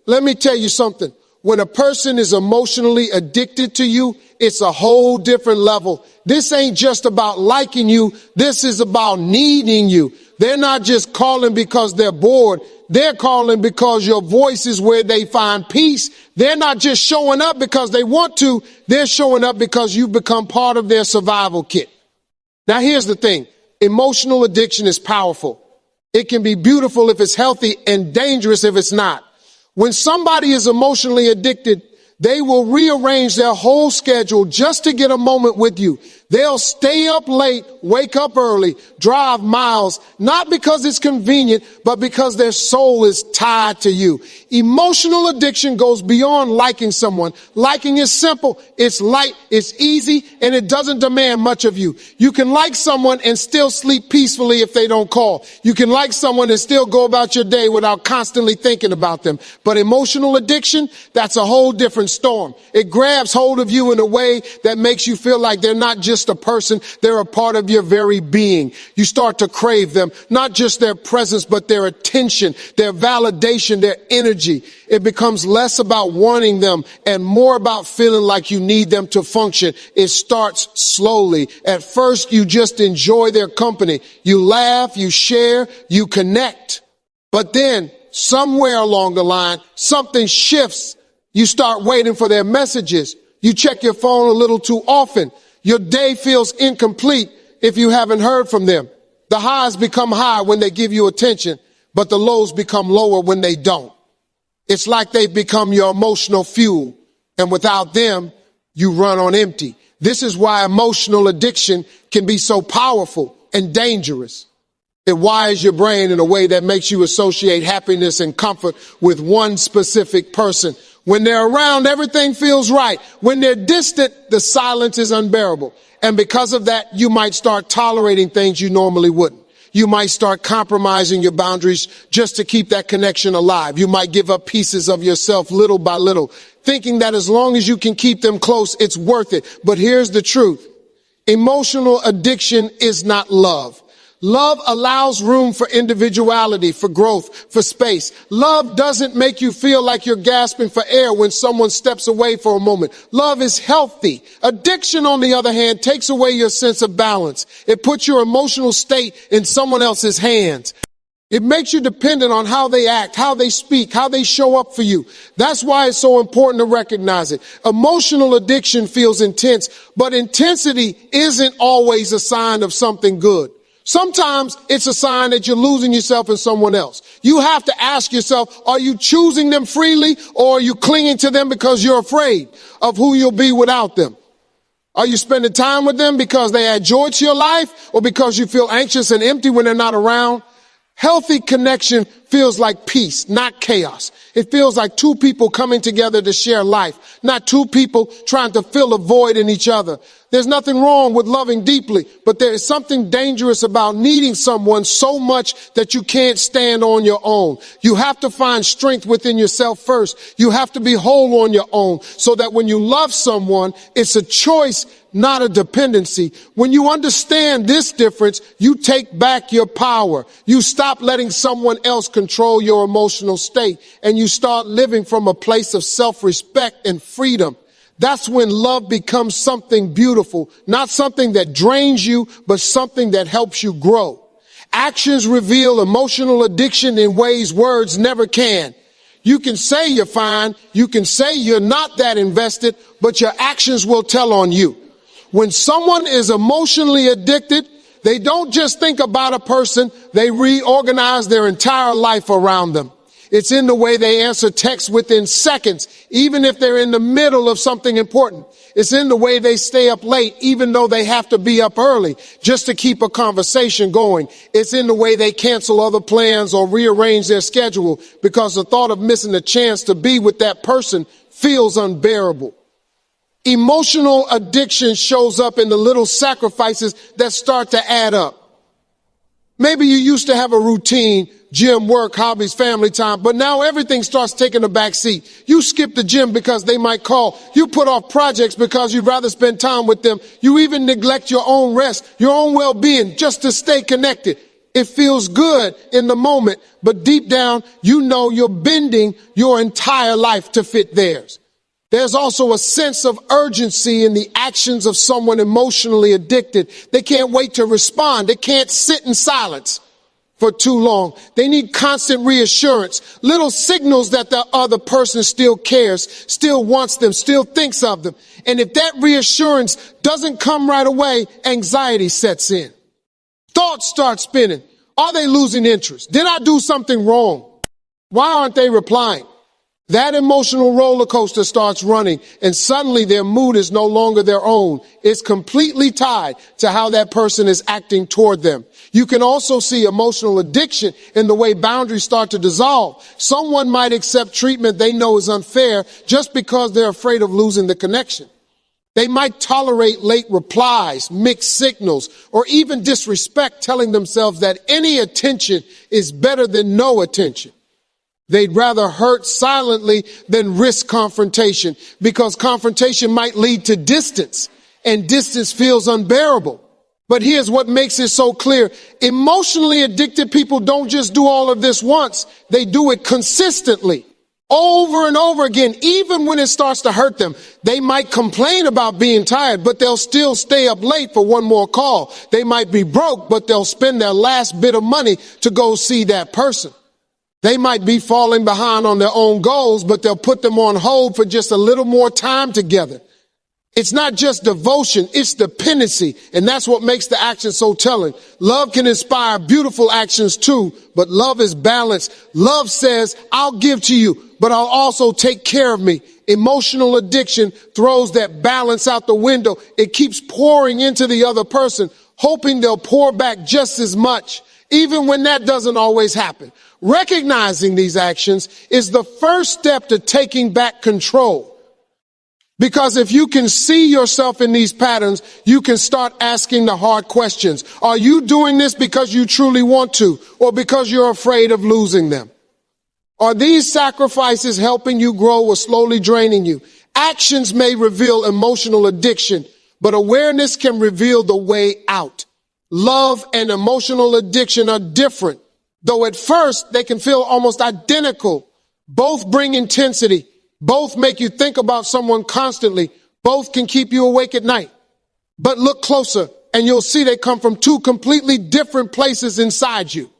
Let me tell you something. When a person is emotionally addicted to you, it's a whole different level. This ain't just about liking you. This is about needing you. They're not just calling because they're bored. They're calling because your voice is where they find peace. They're not just showing up because they want to. They're showing up because you've become part of their survival kit. Now, here's the thing. Emotional addiction is powerful. It can be beautiful if it's healthy and dangerous if it's not. When somebody is emotionally addicted, they will rearrange their whole schedule just to get a moment with you. They'll stay up late, wake up early, drive miles, not because it's convenient, but because their soul is tied to you. Emotional addiction goes beyond liking someone. Liking is simple, it's light, it's easy, and it doesn't demand much of you. You can like someone and still sleep peacefully if they don't call. You can like someone and still go about your day without constantly thinking about them. But emotional addiction, that's a whole different storm. It grabs hold of you in a way that makes you feel like they're not just a person, they're a part of your very being. You start to crave them, not just their presence, but their attention, their validation, their energy. It becomes less about wanting them and more about feeling like you need them to function. It starts slowly. At first, you just enjoy their company. You laugh, you share, you connect. But then, somewhere along the line, something shifts. You start waiting for their messages. You check your phone a little too often. Your day feels incomplete if you haven't heard from them. The highs become high when they give you attention, but the lows become lower when they don't. It's like they've become your emotional fuel, and without them, you run on empty. This is why emotional addiction can be so powerful and dangerous. It wires your brain in a way that makes you associate happiness and comfort with one specific person. When they're around, everything feels right. When they're distant, the silence is unbearable. And because of that, you might start tolerating things you normally wouldn't. You might start compromising your boundaries just to keep that connection alive. You might give up pieces of yourself little by little, thinking that as long as you can keep them close, it's worth it. But here's the truth. Emotional addiction is not love. Love allows room for individuality, for growth, for space. Love doesn't make you feel like you're gasping for air when someone steps away for a moment. Love is healthy. Addiction, on the other hand, takes away your sense of balance. It puts your emotional state in someone else's hands. It makes you dependent on how they act, how they speak, how they show up for you. That's why it's so important to recognize it. Emotional addiction feels intense, but intensity isn't always a sign of something good. Sometimes it's a sign that you're losing yourself in someone else. You have to ask yourself, are you choosing them freely, or are you clinging to them because you're afraid of who you'll be without them? Are you spending time with them because they add joy to your life, or because you feel anxious and empty when they're not around? Healthy connection feels like peace, not chaos. It feels like two people coming together to share life, not two people trying to fill a void in each other. There's nothing wrong with loving deeply, but there is something dangerous about needing someone so much that you can't stand on your own. You have to find strength within yourself first. You have to be whole on your own so that when you love someone, it's a choice, not a dependency. When you understand this difference, you take back your power. You stop letting someone else control your emotional state, and you start living from a place of self-respect and freedom. That's when love becomes something beautiful, not something that drains you, but something that helps you grow. Actions reveal emotional addiction in ways words never can. You can say you're fine, you can say you're not that invested, but your actions will tell on you. When someone is emotionally addicted, they don't just think about a person, they reorganize their entire life around them. It's in the way they answer texts within seconds, even if they're in the middle of something important. It's in the way they stay up late, even though they have to be up early just to keep a conversation going. It's in the way they cancel other plans or rearrange their schedule because the thought of missing a chance to be with that person feels unbearable. Emotional addiction shows up in the little sacrifices that start to add up. Maybe you used to have a routine, gym, work, hobbies, family time, but now everything starts taking a back seat. You skip the gym because they might call. You put off projects because you'd rather spend time with them. You even neglect your own rest, your own well-being, just to stay connected. It feels good in the moment, but deep down, you know you're bending your entire life to fit theirs. There's also a sense of urgency in the actions of someone emotionally addicted. They can't wait to respond. They can't sit in silence for too long. They need constant reassurance, little signals that the other person still cares, still wants them, still thinks of them. And if that reassurance doesn't come right away, anxiety sets in. Thoughts start spinning. Are they losing interest? Did I do something wrong? Why aren't they replying? That emotional roller coaster starts running, and suddenly their mood is no longer their own. It's completely tied to how that person is acting toward them. You can also see emotional addiction in the way boundaries start to dissolve. Someone might accept treatment they know is unfair just because they're afraid of losing the connection. They might tolerate late replies, mixed signals, or even disrespect, telling themselves that any attention is better than no attention. They'd rather hurt silently than risk confrontation, because confrontation might lead to distance, and distance feels unbearable. But here's what makes it so clear. Emotionally addicted people don't just do all of this once. They do it consistently, over and over again, even when it starts to hurt them. They might complain about being tired, but they'll still stay up late for one more call. They might be broke, but they'll spend their last bit of money to go see that person. They might be falling behind on their own goals, but they'll put them on hold for just a little more time together. It's not just devotion, it's dependency. And that's what makes the action so telling. Love can inspire beautiful actions too, but love is balanced. Love says, I'll give to you, but I'll also take care of me. Emotional addiction throws that balance out the window. It keeps pouring into the other person, hoping they'll pour back just as much, even when that doesn't always happen. Recognizing these actions is the first step to taking back control. Because if you can see yourself in these patterns, you can start asking the hard questions. Are you doing this because you truly want to, or because you're afraid of losing them? Are these sacrifices helping you grow or slowly draining you? Actions may reveal emotional addiction, but awareness can reveal the way out. Love and emotional addiction are different, though at first they can feel almost identical. Both bring intensity. Both make you think about someone constantly. Both can keep you awake at night. But look closer and you'll see they come from two completely different places inside you.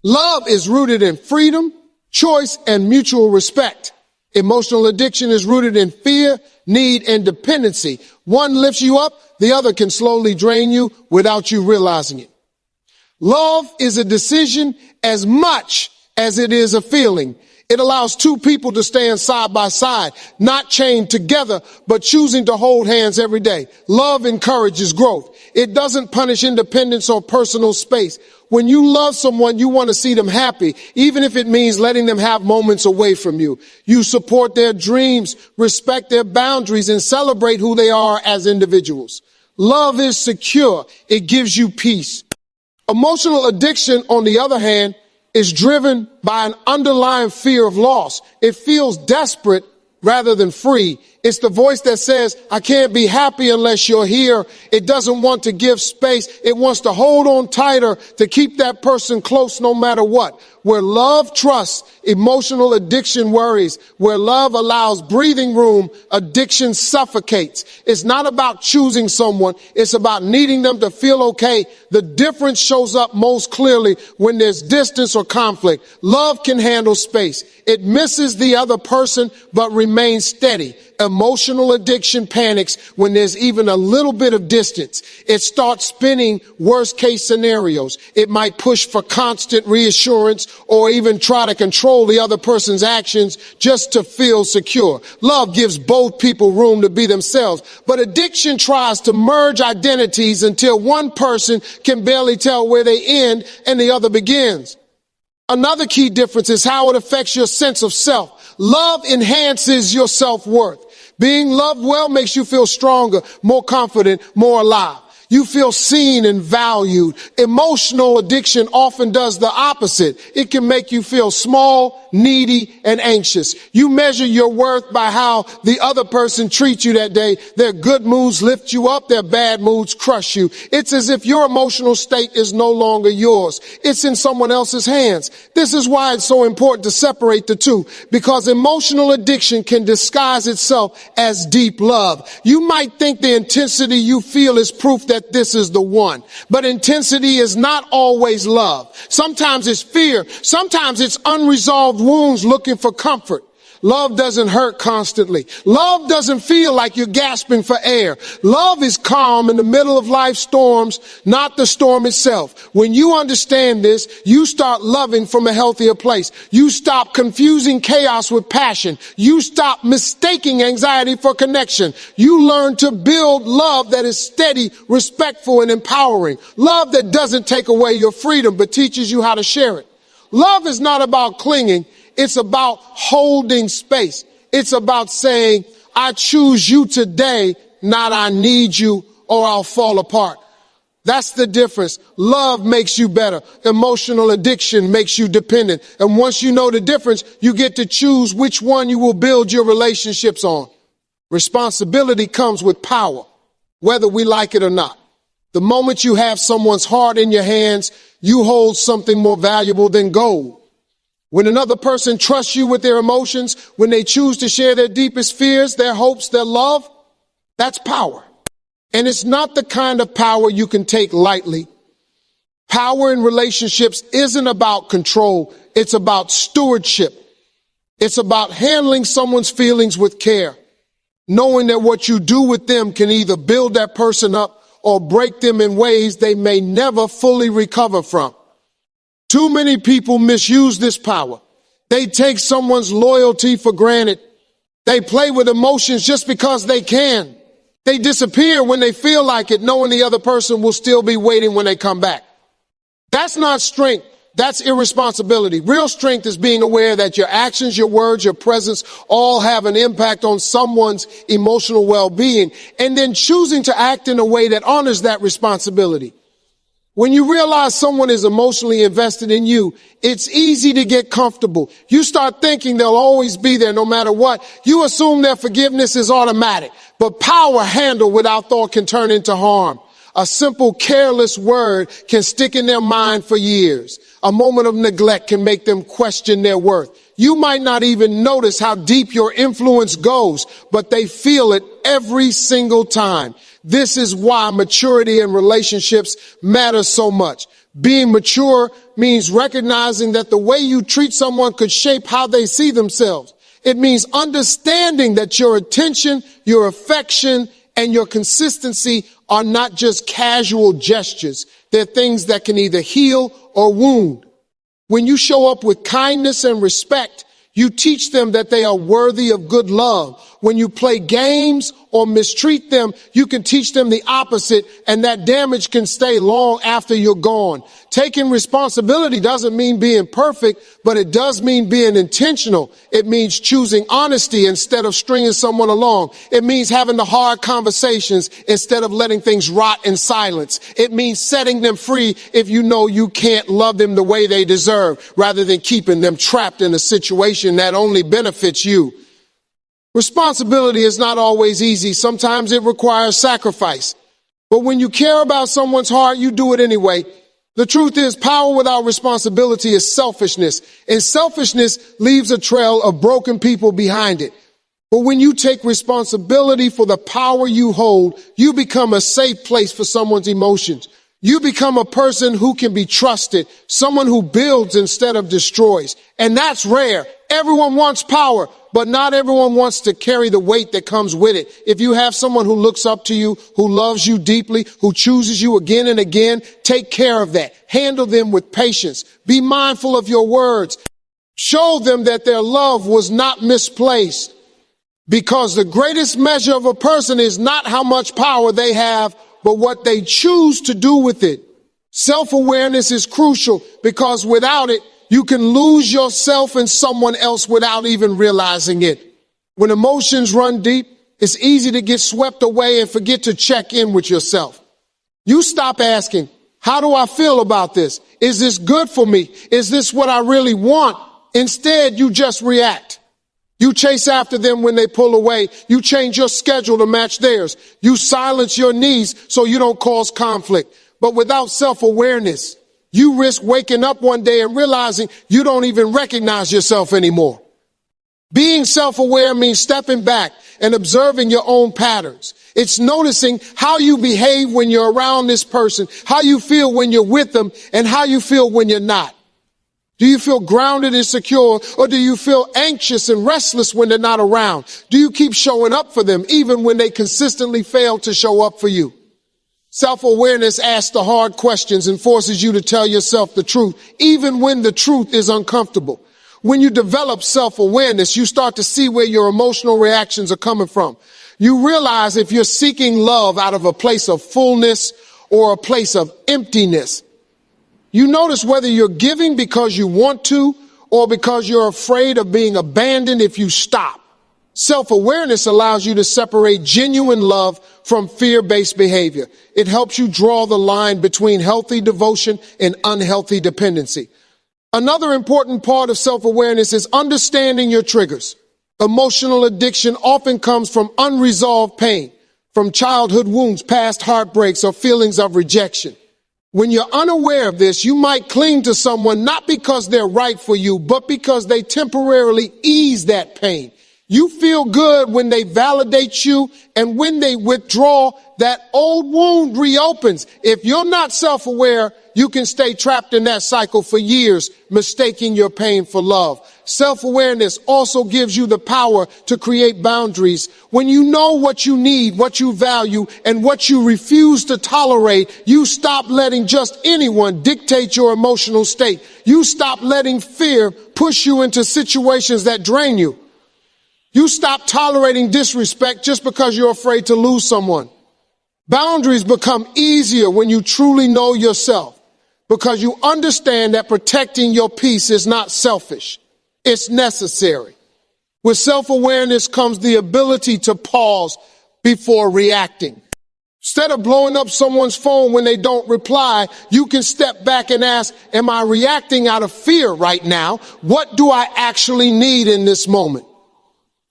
Love is rooted in freedom, choice, and mutual respect. Emotional addiction is rooted in fear, need, and dependency. One lifts you up, the other can slowly drain you without you realizing it. Love is a decision as much as it is a feeling. It allows two people to stand side by side, not chained together, but choosing to hold hands every day. Love encourages growth. It doesn't punish independence or personal space. When you love someone, you want to see them happy, even if it means letting them have moments away from you. You support their dreams, respect their boundaries, and celebrate who they are as individuals. Love is secure. It gives you peace. Emotional addiction, on the other hand, is driven by an underlying fear of loss. It feels desperate rather than free. It's the voice that says, I can't be happy unless you're here. It doesn't want to give space. It wants to hold on tighter to keep that person close no matter what. Where love trusts, emotional addiction worries. Where love allows breathing room, addiction suffocates. It's not about choosing someone. It's about needing them to feel okay. The difference shows up most clearly when there's distance or conflict. Love can handle space. It misses the other person, but remains steady. Emotional addiction panics when there's even a little bit of distance. It starts spinning worst case scenarios. It might push for constant reassurance or even try to control the other person's actions just to feel secure. Love gives both people room to be themselves, but addiction tries to merge identities until one person can barely tell where they end and the other begins. Another key difference is how it affects your sense of self. Love enhances your self-worth. Being loved well makes you feel stronger, more confident, more alive. You feel seen and valued. Emotional addiction often does the opposite. It can make you feel small, needy, and anxious. You measure your worth by how the other person treats you that day. Their good moods lift you up. Their bad moods crush you. It's as if your emotional state is no longer yours. It's in someone else's hands. This is why it's so important to separate the two, because emotional addiction can disguise itself as deep love. You might think the intensity you feel is proof that this is the one. But intensity is not always love. Sometimes it's fear. Sometimes it's unresolved wounds looking for comfort. Love doesn't hurt constantly. Love doesn't feel like you're gasping for air. Love is calm in the middle of life's storms, not the storm itself. When you understand this, you start loving from a healthier place. You stop confusing chaos with passion. You stop mistaking anxiety for connection. You learn to build love that is steady, respectful, and empowering. Love that doesn't take away your freedom, but teaches you how to share it. Love is not about clinging. It's about holding space. It's about saying, I choose you today, not I need you or I'll fall apart. That's the difference. Love makes you better. Emotional addiction makes you dependent. And once you know the difference, you get to choose which one you will build your relationships on. Responsibility comes with power, whether we like it or not. The moment you have someone's heart in your hands, you hold something more valuable than gold. When another person trusts you with their emotions, when they choose to share their deepest fears, their hopes, their love, that's power. And it's not the kind of power you can take lightly. Power in relationships isn't about control. It's about stewardship. It's about handling someone's feelings with care, knowing that what you do with them can either build that person up or break them in ways they may never fully recover from. Too many people misuse this power. They take someone's loyalty for granted. They play with emotions just because they can. They disappear when they feel like it, knowing the other person will still be waiting when they come back. That's not strength. That's irresponsibility. Real strength is being aware that your actions, your words, your presence all have an impact on someone's emotional well-being, and then choosing to act in a way that honors that responsibility. When you realize someone is emotionally invested in you, it's easy to get comfortable. You start thinking they'll always be there no matter what. You assume their forgiveness is automatic, but power handled without thought can turn into harm. A simple, careless word can stick in their mind for years. A moment of neglect can make them question their worth. You might not even notice how deep your influence goes, but they feel it every single time. This is why maturity in relationships matters so much. Being mature means recognizing that the way you treat someone could shape how they see themselves. It means understanding that your attention, your affection, and your consistency are not just casual gestures. They're things that can either heal or wound. When you show up with kindness and respect, you teach them that they are worthy of good love. When you play games or mistreat them, you can teach them the opposite, and that damage can stay long after you're gone. Taking responsibility doesn't mean being perfect, but it does mean being intentional. It means choosing honesty instead of stringing someone along. It means having the hard conversations instead of letting things rot in silence. It means setting them free if you know you can't love them the way they deserve, rather than keeping them trapped in a situation that only benefits you. Responsibility is not always easy. Sometimes it requires sacrifice. But when you care about someone's heart, you do it anyway. The truth is, power without responsibility is selfishness, and selfishness leaves a trail of broken people behind it. But when you take responsibility for the power you hold, you become a safe place for someone's emotions. You become a person who can be trusted, someone who builds instead of destroys. And that's rare. Everyone wants power, but not everyone wants to carry the weight that comes with it. If you have someone who looks up to you, who loves you deeply, who chooses you again and again, take care of that. Handle them with patience. Be mindful of your words. Show them that their love was not misplaced. Because the greatest measure of a person is not how much power they have, but what they choose to do with it. Self-awareness is crucial, because without it, you can lose yourself in someone else without even realizing it. When emotions run deep, it's easy to get swept away and forget to check in with yourself. You stop asking, how do I feel about this? Is this good for me? Is this what I really want? Instead, you just react. You chase after them when they pull away. You change your schedule to match theirs. You silence your needs so you don't cause conflict. But without self-awareness, you risk waking up one day and realizing you don't even recognize yourself anymore. Being self-aware means stepping back and observing your own patterns. It's noticing how you behave when you're around this person, how you feel when you're with them, and how you feel when you're not. Do you feel grounded and secure, or do you feel anxious and restless when they're not around? Do you keep showing up for them even when they consistently fail to show up for you? Self-awareness asks the hard questions and forces you to tell yourself the truth, even when the truth is uncomfortable. When you develop self-awareness, you start to see where your emotional reactions are coming from. You realize if you're seeking love out of a place of fullness or a place of emptiness. You notice whether you're giving because you want to or because you're afraid of being abandoned if you stop. Self-awareness allows you to separate genuine love from fear-based behavior. It helps you draw the line between healthy devotion and unhealthy dependency. Another important part of self-awareness is understanding your triggers. Emotional addiction often comes from unresolved pain, from childhood wounds, past heartbreaks, or feelings of rejection. When you're unaware of this, you might cling to someone not because they're right for you, but because they temporarily ease that pain. You feel good when they validate you, and when they withdraw, that old wound reopens. If you're not self-aware, you can stay trapped in that cycle for years, mistaking your pain for love. Self-awareness also gives you the power to create boundaries. When you know what you need, what you value, and what you refuse to tolerate, you stop letting just anyone dictate your emotional state. You stop letting fear push you into situations that drain you. You stop tolerating disrespect just because you're afraid to lose someone. Boundaries become easier when you truly know yourself, because you understand that protecting your peace is not selfish. It's necessary. With self-awareness comes the ability to pause before reacting. Instead of blowing up someone's phone when they don't reply, you can step back and ask, am I reacting out of fear right now? What do I actually need in this moment?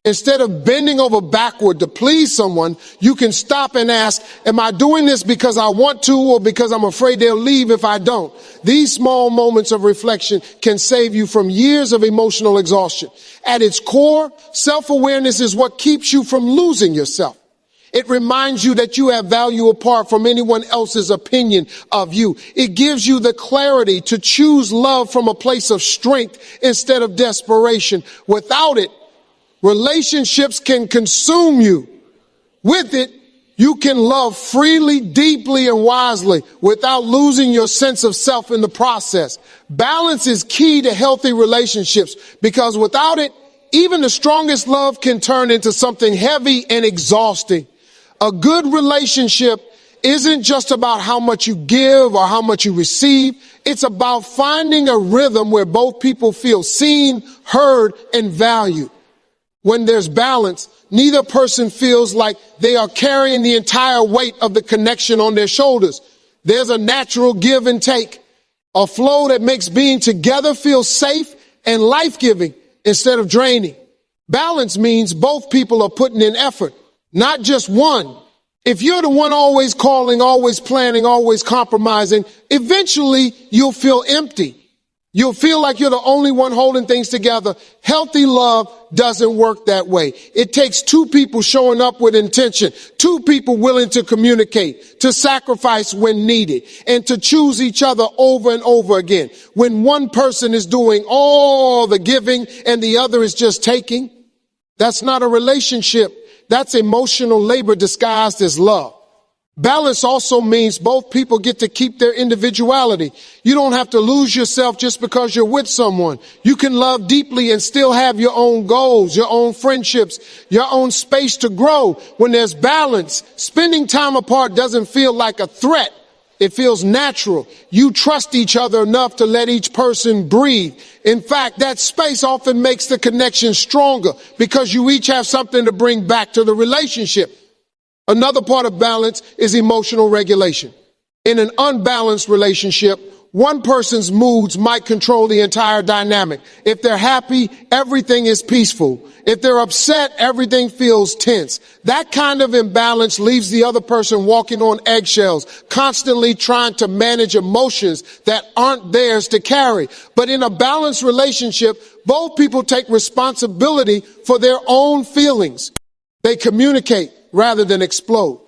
Instead of bending over backward to please someone, you can stop and ask, am I doing this because I want to or because I'm afraid they'll leave if I don't? These small moments of reflection can save you from years of emotional exhaustion. At its core, self-awareness is what keeps you from losing yourself. It reminds you that you have value apart from anyone else's opinion of you. It gives you the clarity to choose love from a place of strength instead of desperation. Without it, relationships can consume you. With it, you can love freely, deeply, and wisely without losing your sense of self in the process. Balance is key to healthy relationships, because without it, even the strongest love can turn into something heavy and exhausting. A good relationship isn't just about how much you give or how much you receive. It's about finding a rhythm where both people feel seen, heard, and valued. When there's balance, neither person feels like they are carrying the entire weight of the connection on their shoulders. There's a natural give and take, a flow that makes being together feel safe and life-giving instead of draining. Balance means both people are putting in effort, not just one. If you're the one always calling, always planning, always compromising, eventually you'll feel empty. You'll feel like you're the only one holding things together. Healthy love doesn't work that way. It takes two people showing up with intention, two people willing to communicate, to sacrifice when needed, and to choose each other over and over again. When one person is doing all the giving and the other is just taking, that's not a relationship. That's emotional labor disguised as love. Balance also means both people get to keep their individuality. You don't have to lose yourself just because you're with someone. You can love deeply and still have your own goals, your own friendships, your own space to grow. When there's balance, spending time apart doesn't feel like a threat. It feels natural. You trust each other enough to let each person breathe. In fact, that space often makes the connection stronger because you each have something to bring back to the relationship. Another part of balance is emotional regulation. In an unbalanced relationship, one person's moods might control the entire dynamic. If they're happy, everything is peaceful. If they're upset, everything feels tense. That kind of imbalance leaves the other person walking on eggshells, constantly trying to manage emotions that aren't theirs to carry. But in a balanced relationship, both people take responsibility for their own feelings. They communicate rather than explode.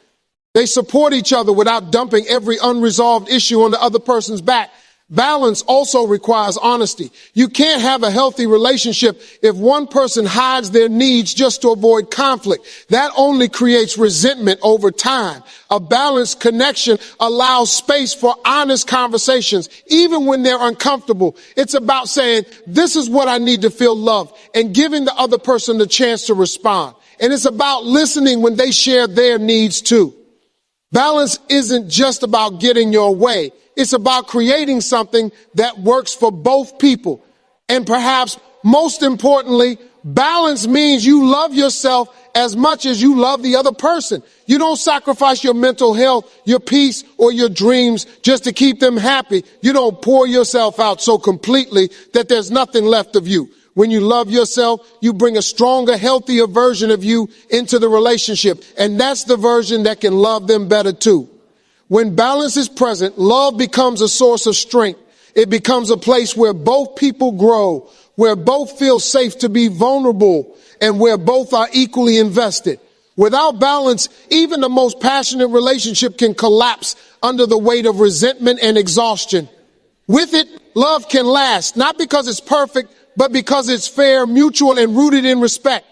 They support each other without dumping every unresolved issue on the other person's back. Balance also requires honesty. You can't have a healthy relationship if one person hides their needs just to avoid conflict. That only creates resentment over time. A balanced connection allows space for honest conversations, even when they're uncomfortable. It's about saying, this is what I need to feel loved, and giving the other person the chance to respond. And it's about listening when they share their needs too. Balance isn't just about getting your way. It's about creating something that works for both people. And perhaps most importantly, balance means you love yourself as much as you love the other person. You don't sacrifice your mental health, your peace, or your dreams just to keep them happy. You don't pour yourself out so completely that there's nothing left of you. When you love yourself, you bring a stronger, healthier version of you into the relationship. And that's the version that can love them better too. When balance is present, love becomes a source of strength. It becomes a place where both people grow, where both feel safe to be vulnerable, and where both are equally invested. Without balance, even the most passionate relationship can collapse under the weight of resentment and exhaustion. With it, love can last, not because it's perfect, but because it's fair, mutual, and rooted in respect.